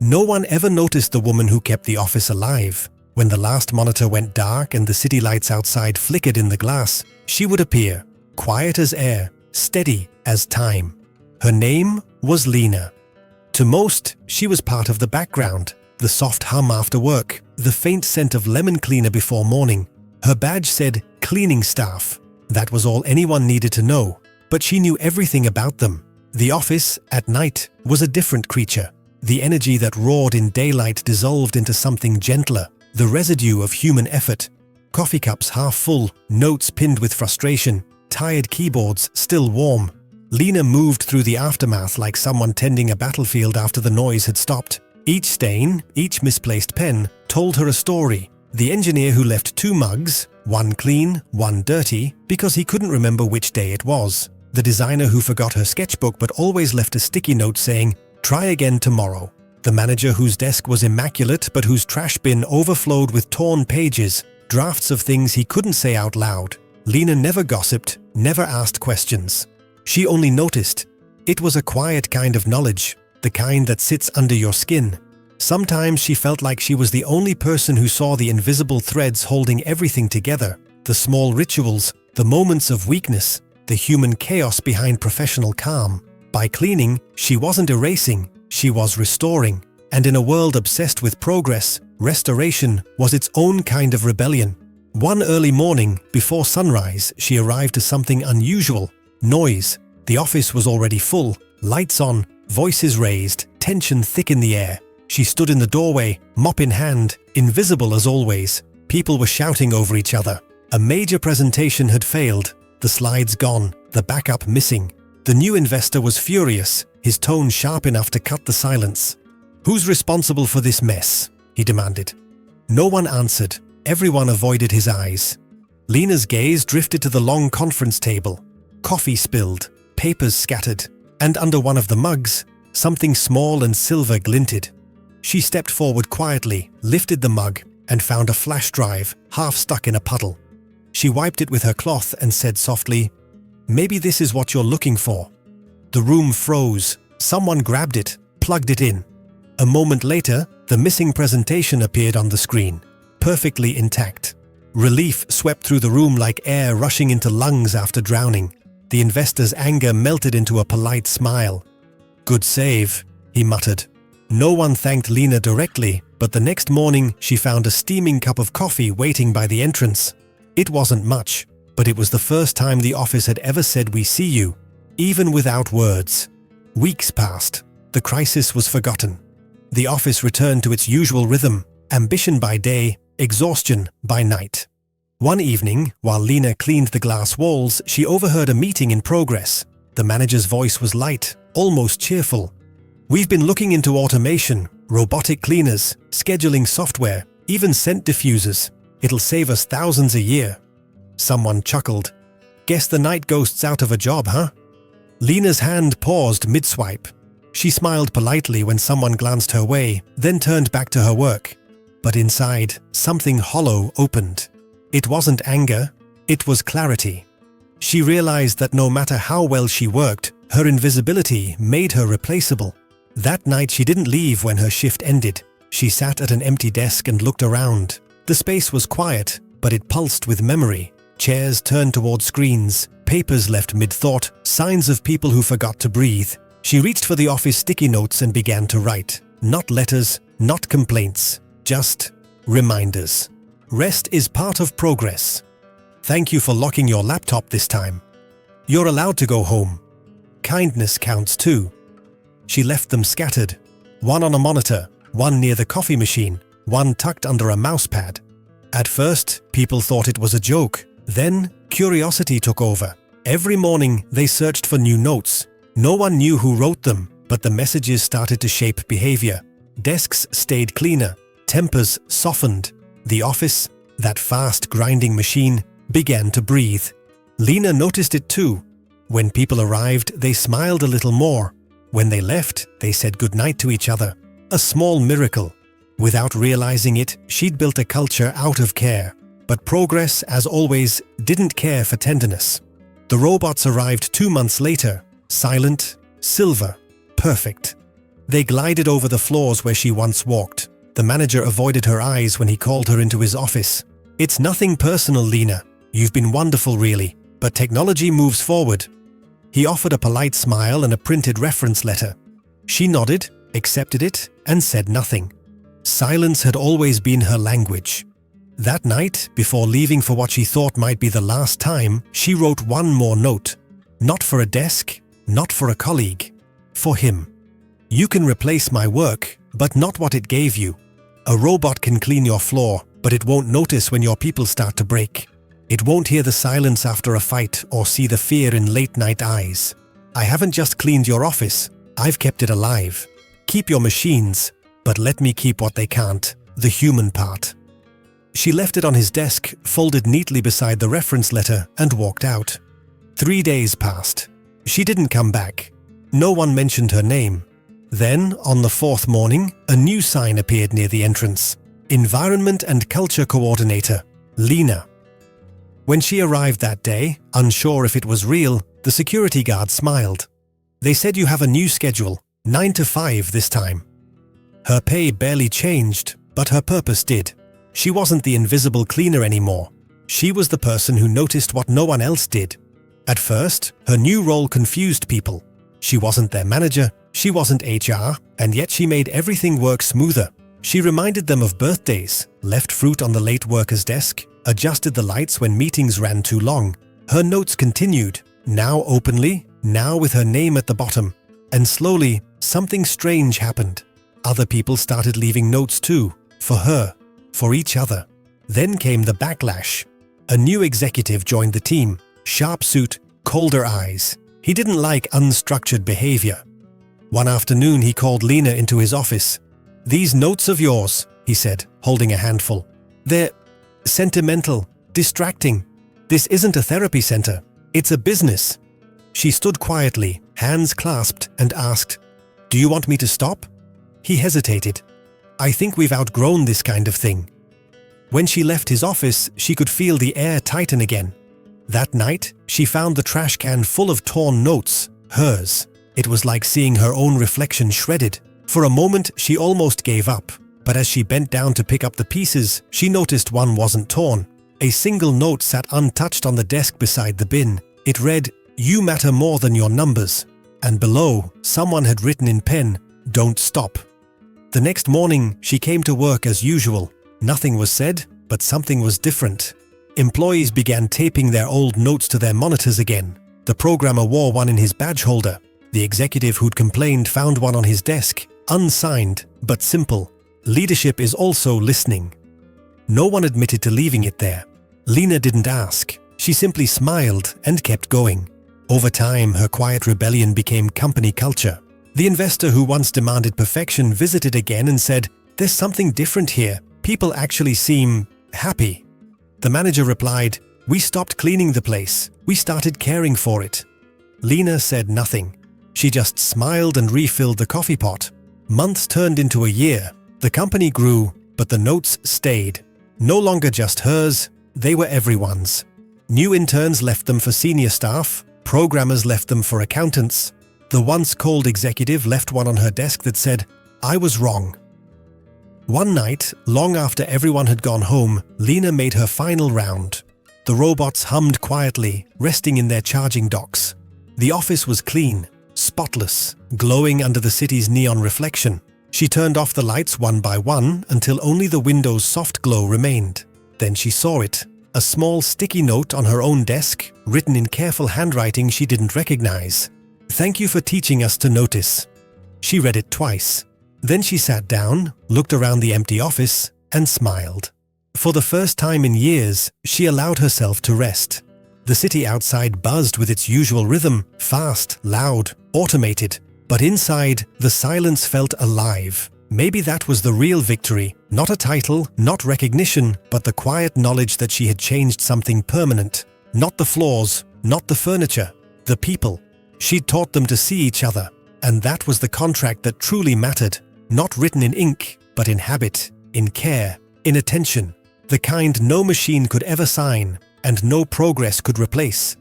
No one ever noticed the woman who kept the office alive. When the last monitor went dark and the city lights outside flickered in the glass, she would appear, quiet as air, steady as time. Her name was Lena. To most, she was part of the background, the soft hum after work, the faint scent of lemon cleaner before morning. Her badge said cleaning staff. That was all anyone needed to know, but she knew everything about them. The office, at night, was a different creature. The energy that roared in daylight dissolved into something gentler, the residue of human effort. Coffee cups half full, notes pinned with frustration, tired keyboards still warm. Lena moved through the aftermath like someone tending a battlefield after the noise had stopped. Each stain, each misplaced pen, told her a story. The engineer who left 2 mugs, one clean, one dirty, because he couldn't remember which day it was. The designer who forgot her sketchbook but always left a sticky note saying, "Try again tomorrow." The manager whose desk was immaculate but whose trash bin overflowed with torn pages, drafts of things he couldn't say out loud. Lena never gossiped, never asked questions. She only noticed. It was a quiet kind of knowledge, the kind that sits under your skin. Sometimes she felt like she was the only person who saw the invisible threads holding everything together, the small rituals, the moments of weakness, the human chaos behind professional calm. By cleaning, she wasn't erasing, she was restoring. And in a world obsessed with progress, restoration was its own kind of rebellion. One early morning, before sunrise, she arrived to something unusual. Noise. The office was already full, lights on, voices raised, tension thick in the air. She stood in the doorway, mop in hand, invisible as always. People were shouting over each other. A major presentation had failed, the slides gone, the backup missing. The new investor was furious, his tone sharp enough to cut the silence. "Who's responsible for this mess?" he demanded. No one answered. Everyone avoided his eyes. Lena's gaze drifted to the long conference table. Coffee spilled, papers scattered, and under one of the mugs, something small and silver glinted. She stepped forward quietly, lifted the mug, and found a flash drive, half stuck in a puddle. She wiped it with her cloth and said softly, "Maybe this is what you're looking for." The room froze. Someone grabbed it, plugged it in. A moment later, the missing presentation appeared on the screen, perfectly intact. Relief swept through the room like air rushing into lungs after drowning. The investor's anger melted into a polite smile. "Good save," he muttered. No one thanked Lena directly, but the next morning she found a steaming cup of coffee waiting by the entrance. It wasn't much, but it was the first time the office had ever said "we see you," even without words. Weeks passed. The crisis was forgotten. The office returned to its usual rhythm, ambition by day, exhaustion by night. One evening, while Lena cleaned the glass walls, she overheard a meeting in progress. The manager's voice was light, almost cheerful. "We've been looking into automation, robotic cleaners, scheduling software, even scent diffusers. It'll save us thousands a year." Someone chuckled. "Guess the night ghost's out of a job, huh?" Lena's hand paused mid-swipe. She smiled politely when someone glanced her way, then turned back to her work. But inside, something hollow opened. It wasn't anger, it was clarity. She realized that no matter how well she worked, her invisibility made her replaceable. That night she didn't leave when her shift ended. She sat at an empty desk and looked around. The space was quiet, but it pulsed with memory. Chairs turned toward screens, papers left mid-thought, signs of people who forgot to breathe. She reached for the office sticky notes and began to write. Not letters, not complaints, just reminders. Rest is part of progress. Thank you for locking your laptop this time. You're allowed to go home. Kindness counts too. She left them scattered. One on a monitor, one near the coffee machine, one tucked under a mousepad. At first, people thought it was a joke. Then, curiosity took over. Every morning, they searched for new notes. No one knew who wrote them, but the messages started to shape behavior. Desks stayed cleaner. Tempers softened. The office, that fast grinding machine, began to breathe. Lena noticed it too. When people arrived, they smiled a little more. When they left, they said goodnight to each other. A small miracle. Without realizing it, she'd built a culture out of care. But progress, as always, didn't care for tenderness. The robots arrived 2 months later, silent, silver, perfect. They glided over the floors where she once walked. The manager avoided her eyes when he called her into his office. "It's nothing personal, Lena. You've been wonderful, really. But technology moves forward." He offered a polite smile and a printed reference letter. She nodded, accepted it, and said nothing. Silence had always been her language. That night, before leaving for what she thought might be the last time, she wrote one more note. Not for a desk, not for a colleague, for him. "You can replace my work, but not what it gave you. A robot can clean your floor, but it won't notice when your people start to break. It won't hear the silence after a fight or see the fear in late-night eyes. I haven't just cleaned your office, I've kept it alive. Keep your machines, but let me keep what they can't, the human part." She left it on his desk, folded neatly beside the reference letter, and walked out. 3 days passed. She didn't come back. No one mentioned her name. Then, on the 4th morning, a new sign appeared near the entrance. Environment and Culture Coordinator, Lena. When she arrived that day, unsure if it was real, the security guard smiled. "They said you have a new schedule, 9 to 5 this time." Her pay barely changed, but her purpose did. She wasn't the invisible cleaner anymore. She was the person who noticed what no one else did. At first, her new role confused people. She wasn't their manager, she wasn't HR, and yet she made everything work smoother. She reminded them of birthdays, left fruit on the late worker's desk, adjusted the lights when meetings ran too long. Her notes continued, now openly, now with her name at the bottom. And slowly, something strange happened. Other people started leaving notes too, for her, for each other. Then came the backlash. A new executive joined the team, sharp suit, colder eyes. He didn't like unstructured behavior. One afternoon he called Lena into his office. "These notes of yours," he said, holding a handful. "They're sentimental, distracting. This isn't a therapy center. It's a business." She stood quietly, hands clasped, and asked, "Do you want me to stop?" He hesitated. "I think we've outgrown this kind of thing." When she left his office, she could feel the air tighten again. That night, she found the trash can full of torn notes, hers. It was like seeing her own reflection shredded. For a moment, she almost gave up. But as she bent down to pick up the pieces, she noticed one wasn't torn. A single note sat untouched on the desk beside the bin. It read, "You matter more than your numbers." And below, someone had written in pen, "Don't stop." The next morning, she came to work as usual. Nothing was said, but something was different. Employees began taping their old notes to their monitors again. The programmer wore one in his badge holder. The executive who'd complained found one on his desk, unsigned, but simple. Leadership is also listening. No one admitted to leaving it there. Lena didn't ask. She simply smiled and kept going. Over time, her quiet rebellion became company culture. The investor who once demanded perfection visited again and said, "There's something different here. People actually seem happy." The manager replied, "We stopped cleaning the place. We started caring for it." Lena said nothing. She just smiled and refilled the coffee pot. Months turned into a year. The company grew, but the notes stayed. No longer just hers, they were everyone's. New interns left them for senior staff, programmers left them for accountants. The once cold executive left one on her desk that said, "I was wrong." One night, long after everyone had gone home, Lena made her final round. The robots hummed quietly, resting in their charging docks. The office was clean, spotless, glowing under the city's neon reflection. She turned off the lights one by one until only the window's soft glow remained. Then she saw it, a small sticky note on her own desk, written in careful handwriting she didn't recognize. "Thank you for teaching us to notice." She read it twice. Then she sat down, looked around the empty office, and smiled. For the first time in years, she allowed herself to rest. The city outside buzzed with its usual rhythm, fast, loud, automated. But inside, the silence felt alive. Maybe that was the real victory. Not a title, not recognition, but the quiet knowledge that she had changed something permanent. Not the floors, not the furniture, the people. She'd taught them to see each other. And that was the contract that truly mattered. Not written in ink, but in habit, in care, in attention. The kind no machine could ever sign, and no progress could replace.